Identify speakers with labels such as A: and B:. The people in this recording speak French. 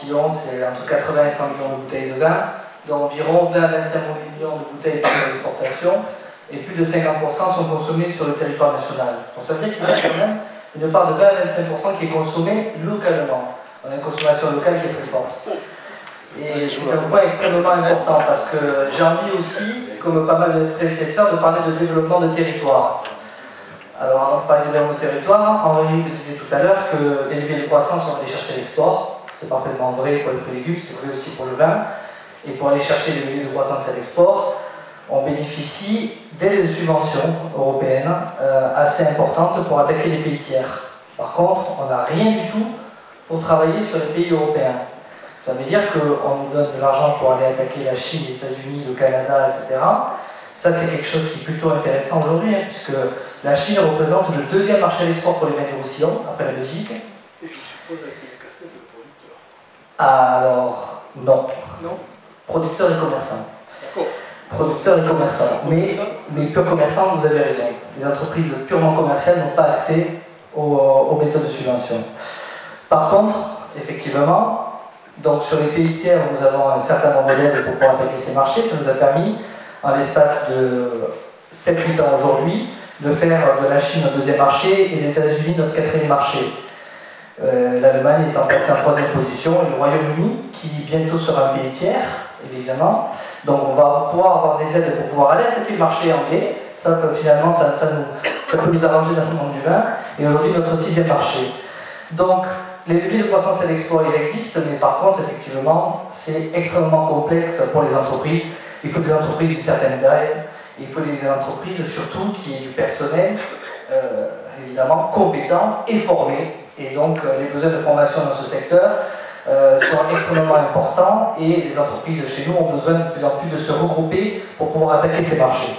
A: Roussillon, c'est entre 80 et 100 millions de bouteilles de vin, dont environ 20 à 25 millions de bouteilles pour l'exportation, et plus de 50% sont consommés sur le territoire national. Donc ça veut dire qu'il y a quand même une part de 20 à 25% qui est consommée localement. On a une consommation locale qui est très forte. Et c'est un point extrêmement important parce que j'ai envie aussi, comme pas mal de prédécesseurs, de parler de développement de territoire. Alors avant de parler de développement de territoire, Henri me disait tout à l'heure que les leviers de croissance, on va aller chercher l'export. C'est parfaitement vrai pour les fruits et légumes, c'est vrai aussi pour le vin. Et pour aller chercher les leviers de croissance à l'export, on bénéficie des subventions européennes assez importantes pour attaquer les pays tiers. Par contre, on n'a rien du tout pour travailler sur les pays européens. Ça veut dire qu'on nous donne de l'argent pour aller attaquer la Chine, les États-Unis, le Canada, etc. Ça, c'est quelque chose qui est plutôt intéressant aujourd'hui, hein, puisque la Chine représente le deuxième marché à l'export pour les vins du Roussillon, après la Belgique.
B: Et tu supposes avec une casquette de producteur?
A: Alors, non.
B: Non.
A: Producteur et commerçant.
B: D'accord.
A: Producteur et commerçant. Mais pur commerçant, vous avez raison. Les entreprises purement commerciales n'ont pas accès aux méthodes de subvention. Par contre, effectivement, donc sur les pays tiers, nous avons un certain nombre d'aides pour pouvoir attaquer ces marchés. Ça nous a permis, en l'espace de 7-8 ans aujourd'hui, de faire de la Chine notre deuxième marché et des États-Unis notre quatrième marché. L'Allemagne étant passée en troisième position et le Royaume-Uni qui bientôt sera un pays tiers, évidemment. Donc on va pouvoir avoir des aides pour pouvoir aller attaquer le marché anglais. Ça, finalement, ça peut nous arranger dans le monde du vin. Et aujourd'hui, notre sixième marché. Donc, les leviers de croissance et d'export, ils existent, mais par contre, effectivement, c'est extrêmement complexe pour les entreprises. Il faut des entreprises d'une certaine taille, il faut des entreprises surtout qui aient du personnel, évidemment, compétent et formé. Et donc, les besoins de formation dans ce secteur sont extrêmement importants et les entreprises chez nous ont besoin de plus en plus de se regrouper pour pouvoir attaquer ces marchés.